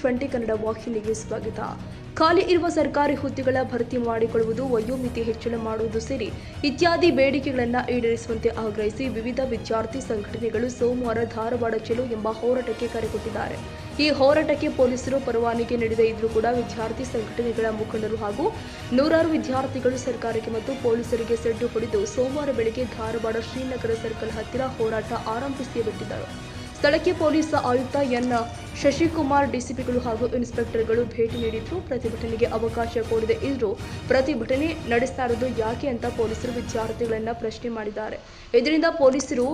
ಟಿವಿ20 ಕನ್ನಡ ವಾಹಿನಿಗೆ ಸ್ವಾಗತ. ಖಾಲಿ ಇರುವ ಸರ್ಕಾರಿ ಹುದ್ದೆಗಳ ಭರ್ತಿ ಮಾಡಿಕೊಳ್ಳುವುದು, ವಯೋಮಿತಿ ಹೆಚ್ಚಳ ಮಾಡುವುದು ಸೇರಿ ಇತ್ಯಾದಿ ಬೇಡಿಕೆಗಳನ್ನು ಈಡೇರಿಸುವಂತೆ ಆಗ್ರಹಿಸಿ ವಿವಿಧ ವಿದ್ಯಾರ್ಥಿ ಸಂಘಟನೆಗಳು ಸೋಮವಾರ ಧಾರವಾಡ ಚಲೋ ಎಂಬ ಹೋರಾಟಕ್ಕೆ ಕರೆ ಕೊಟ್ಟಿದ್ದಾರೆ. ಈ ಹೋರಾಟಕ್ಕೆ ಪೊಲೀಸರು ಪರವಾನಗಿ ನೀಡದೇ ಇದ್ರೂ ಕೂಡ ವಿದ್ಯಾರ್ಥಿ ಸಂಘಟನೆಗಳ ಮುಖಂಡರು ಹಾಗೂ ನೂರಾರು ವಿದ್ಯಾರ್ಥಿಗಳು ಸರ್ಕಾರಕ್ಕೆ ಮತ್ತು ಪೊಲೀಸರಿಗೆ ಸೆಡ್ಡು ಹೊಡೆದು ಸೋಮವಾರ ಬೆಳಗ್ಗೆ ಧಾರವಾಡ ಶ್ರೀನಗರ ಸರ್ಕಲ್ ಹತ್ತಿರ ಹೋರಾಟ ಆರಂಭಿಸಿಬಿಟ್ಟಿದ್ದರು. ಸ್ಥಳಕ್ಕೆ ಪೊಲೀಸ್ ಆಯುಕ್ತ ಎನ್ ಶಶಿಕುಮಾರ್, ಡಿಸಿಪಿಗಳು ಹಾಗೂ ಇನ್ಸ್ಪೆಕ್ಟರ್ಗಳು ಭೇಟಿ ನೀಡಿದ್ರು. ಪ್ರತಿಭಟನೆಗೆ ಅವಕಾಶ ಕೊಡದೆ ಇದ್ರೂ ಪ್ರತಿಭಟನೆ ನಡೆಸ್ತಾ ಇರೋದು ಯಾಕೆ ಅಂತ ಪೊಲೀಸರು ವಿದ್ಯಾರ್ಥಿಗಳನ್ನ ಪ್ರಶ್ನೆ ಮಾಡಿದ್ದಾರೆ. ಇದರಿಂದ ಪೊಲೀಸರು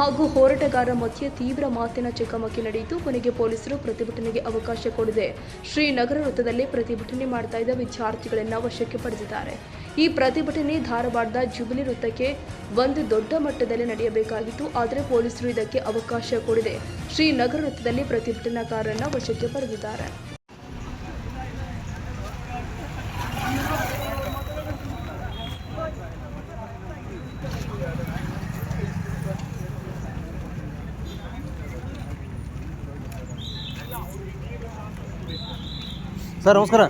ಹಾಗೂ ಹೋರಾಟಗಾರರ ಮಧ್ಯೆ ತೀವ್ರ ಮಾತಿನ ಚಕಮಕಿ ನಡೆಯಿತು. ಕೊನೆಗೆ ಪೊಲೀಸರು ಪ್ರತಿಭಟನೆಗೆ ಅವಕಾಶ ಕೊಡದೆ ಶ್ರೀನಗರ ವೃತ್ತದಲ್ಲಿ ಪ್ರತಿಭಟನೆ ಮಾಡ್ತಾ ಇದ್ದ ವಿದ್ಯಾರ್ಥಿಗಳನ್ನ ವಶಕ್ಕೆ ಪಡೆದಿದ್ದಾರೆ. ಈ ಪ್ರತಿಭಟನೆ ಧಾರವಾಡದ ಜುಬಿಲಿ ವೃತ್ತಕ್ಕೆ ಒಂದು ದೊಡ್ಡ ಮಟ್ಟದಲ್ಲಿ ನಡೆಯಬೇಕಾಗಿತ್ತು. ಆದರೆ ಪೊಲೀಸರು ಇದಕ್ಕೆ ಅವಕಾಶ ಕೊಡದೆ ಶ್ರೀನಗರ ವೃತ್ತದಲ್ಲಿ ಪ್ರತಿಭಟನಾಕಾರರನ್ನ ವಶಕ್ಕೆ ಪಡೆದಿದ್ದಾರೆ. ಸರ್ ನಮಸ್ಕಾರ.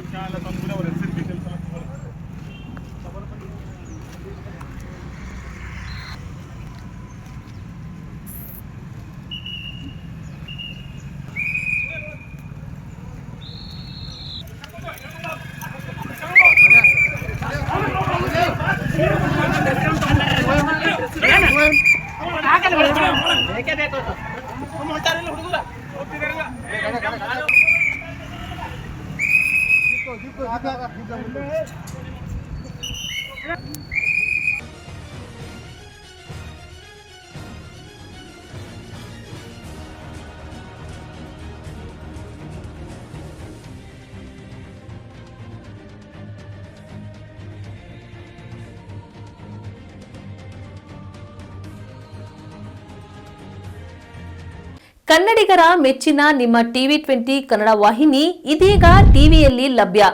ಕನ್ನಡಿಗರ ಮೆಚ್ಚಿನ ನಿಮ್ಮ ಟಿವಿ20 ಕನ್ನಡ ವಾಹಿನಿ ಇದೀಗ ಟಿವಿಯಲ್ಲಿ ಲಭ್ಯ.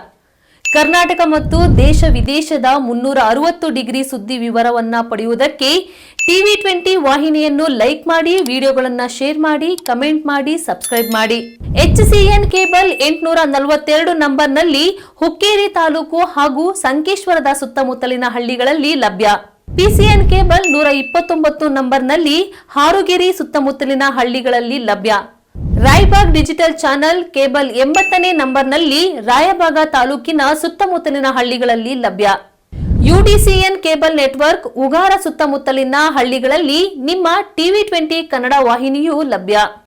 ಕರ್ನಾಟಕ ಮತ್ತು ದೇಶ ವಿದೇಶದ 360 ಡಿಗ್ರಿ ಸುದ್ದಿ ವಿವರವನ್ನ ಪಡೆಯುವುದಕ್ಕೆ ಟಿವಿ20 ವಾಹಿನಿಯನ್ನು ಲೈಕ್ ಮಾಡಿ, ವಿಡಿಯೋಗಳನ್ನು ಶೇರ್ ಮಾಡಿ, ಕಮೆಂಟ್ ಮಾಡಿ, ಸಬ್ಸ್ಕ್ರೈಬ್ ಮಾಡಿ. HCN ಕೇಬಲ್ 842 ನಂಬರ್ನಲ್ಲಿ ಹುಕ್ಕೇರಿ ತಾಲೂಕು ಹಾಗೂ ಸಂಕೇಶ್ವರದ ಸುತ್ತಮುತ್ತಲಿನ ಹಳ್ಳಿಗಳಲ್ಲಿ ಲಭ್ಯ. PCN ಕೇಬಲ್ 129 ನಂಬರ್ನಲ್ಲಿ ಹಾರುಗೆರೆ ಸುತ್ತಮುತ್ತಲಿನ ಹಳ್ಳಿಗಳಲ್ಲಿ ಲಭ್ಯ. ರಾಯಬಾಗ್ ಡಿಜಿಟಲ್ ಚಾನೆಲ್ ಕೇಬಲ್ 80ನೇ ನಂಬರ್ನಲ್ಲಿ ರಾಯಬಾಗ ತಾಲೂಕಿನ ಸುತ್ತಮುತ್ತಲಿನ ಹಳ್ಳಿಗಳಲ್ಲಿ ಲಭ್ಯ. UDCN ಕೇಬಲ್ ನೆಟ್ವರ್ಕ್ ಉಗಾರ ಸುತ್ತಮುತ್ತಲಿನ ಹಳ್ಳಿಗಳಲ್ಲಿ ನಿಮ್ಮ ಟಿವಿ20 ಕನ್ನಡ ವಾಹಿನಿಯೂ ಲಭ್ಯ.